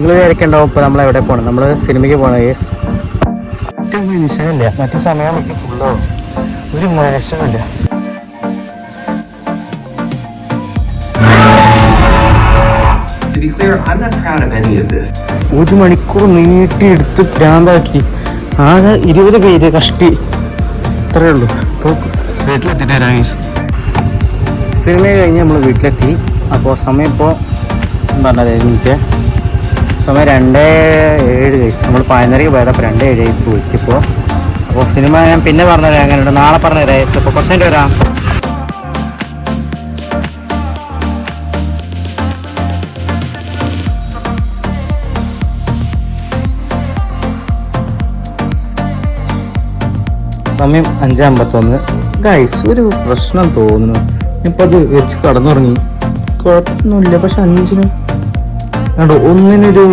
നിങ്ങൾ വിചാരിക്കണ്ടാവും ഇപ്പോൾ നമ്മളെവിടെ പോകണം, നമ്മൾ സിനിമയ്ക്ക് പോകണം. യേസ് ഒട്ടും മനുഷ്യനില്ല, മറ്റു സമയം എനിക്ക് ഫുള്ളോ ഒരു മനുഷ്യനില്ല. ഒരു മണിക്കൂർ നീട്ടിയെടുത്ത് ഭ്രാന്താക്കി. ആകെ 20 പേര് കഷ്ടി, അത്രയേ ഉള്ളൂ. അപ്പോൾ വീട്ടിലെത്തിയിട്ട് വരാം ഗൈസ്. സിനിമ കഴിഞ്ഞ് നമ്മൾ വീട്ടിലെത്തി. അപ്പോൾ സമയം ഇപ്പോൾ പറഞ്ഞത് എനിക്ക് സമയം 2:07 ഗൈസ്. നമ്മൾ 11:30 പോയതപ്പോൾ 2:07 പോയിട്ടിപ്പോൾ. അപ്പോൾ സിനിമ ഞാൻ പിന്നെ പറഞ്ഞുതരാം, അങ്ങനെയുണ്ട് നാളെ പറഞ്ഞുതരാം ഗൈസ്. അപ്പോൾ കുറച്ച് കഴിഞ്ഞിട്ട് വരാം. സമയം 5:51 ഗൈസ്. ഒരു പ്രശ്നം തോന്നുന്നു, ഇപ്പോൾ അത് വെച്ച് കടന്നുറങ്ങി, കുഴപ്പമൊന്നുമില്ല. പക്ഷെ 5-ന് കണ്ടോ ഒന്നിനൊരു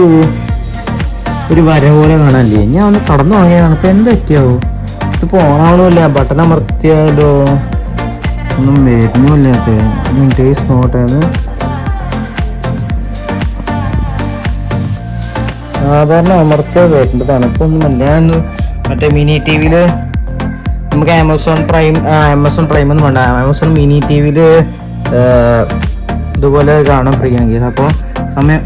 വര പോലെ കാണാനില്ലേ. ഞാൻ ഒന്ന് കടന്നുറങ്ങിയതാണ്. ഇപ്പം എന്താ പറ്റിയാവോ? ഇത് പോണാവണമില്ല. ബട്ടൺ അമർത്തിയാലോ ഒന്നും വരുന്നില്ലാത്ത ടേസ്റ്റ് നോട്ടേന്ന്. സാധാരണ അമർത്തിയാൽ വരേണ്ടതാണ്. ഇപ്പം ഒന്നുമല്ല. ഞാൻ മറ്റേ മിനി ടി വിയിൽ നമുക്ക് ആമസോൺ പ്രൈം എന്ന് വേണ്ട, ആമസോൺ മിനി ടി വിയിൽ ഇതുപോലെ കാണാൻ ഫ്രീ ആണെങ്കിൽ. അപ്പോൾ സമയം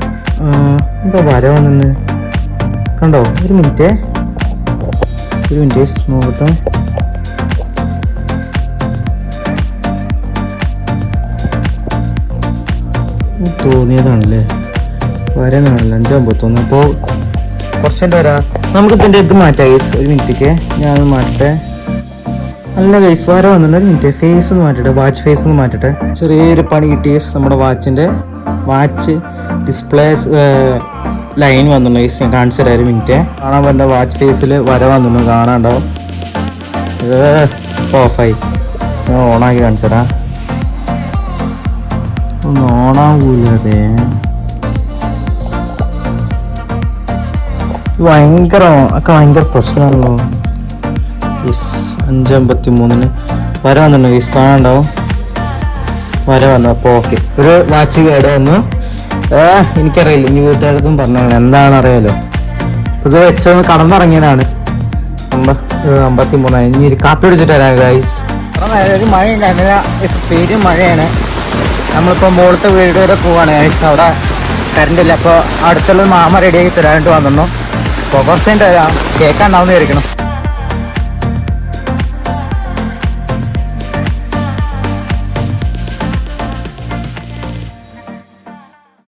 എന്താ വര വന്നെന്ന് കണ്ടോ? ഒരു മിനിറ്റ് നോക്കട്ടെ. തോന്നിയതാണല്ലേ, വരാനാണല്ലോ. 5:51. അപ്പോൾ കുറച്ചുകൊണ്ട് വരാം. നമുക്ക് ഇതിൻ്റെ ഇത് മാറ്റാം ഗൈസ്. ഒരു മിനിറ്റേക്ക് ഞാനത് മാറ്റട്ടെ. നല്ല ഗൈസ് വര വന്നിട്ടുണ്ട്. ഒരു മിനിറ്റ് ഫേസ് ഒന്ന് മാറ്റട്ടെ, വാച്ച് ഫേസ് ഒന്ന് മാറ്റട്ടെ. ചെറിയൊരു പണി കിട്ടിയ നമ്മുടെ വാച്ച് ഡിസ്പ്ലേ ലൈൻ വന്നിട്ടുണ്ട് ഗൈസ്. ഞാൻ കാണിച്ചു തരാം. ഒരു മിനിറ്റ് കാണാൻ പറ്റുന്ന വാച്ച് ഫേസിൽ വര വന്നിട്ടുണ്ട്, കാണാണ്ടാവും. ഓഫായി. ഞാൻ ഓണാക്കി കാണിച്ചു തരാം. ഒന്ന് ഓണാകൂലേ, ഭയങ്കര പ്രശ്നമാണല്ലോ. 5:53 വര വന്നിട്ടുണ്ട് ഗൈസ്, കാണാണ്ടാവും. വര വന്നു. അപ്പോൾ ഓക്കെ, ഒരു വാച്ച് കേട് വന്നു. എനിക്കറിയില്ല, ഇനി വീട്ടുകാരത്തും പറഞ്ഞു എന്താണെന്ന് അറിയാലോ. ഇത് വെച്ചൊന്ന് കടന്നിറങ്ങിയതാണ്. 53. ഇനി ഒരു കാപ്പി പിടിച്ചിട്ട് വരാം ഗൈസ്. ഒരു മഴ ഉണ്ടായിരുന്നില്ല, ഇപ്പം പെരും മഴയാണ്. നമ്മളിപ്പോൾ മുകളിലത്തെ വീട് വരെ പോവാണ് ഗൈസ്. അവിടെ കറണ്ടില്ല. അപ്പോൾ അടുത്തുള്ള മാമ റെഡിയാക്കി തരാനായിട്ട് വന്നിരുന്നു. അപ്പോൾ കുറച്ച് കഴിഞ്ഞിട്ട് വരാം. കേൾക്കാണ്ടാവുന്ന വിചാരിക്കണം.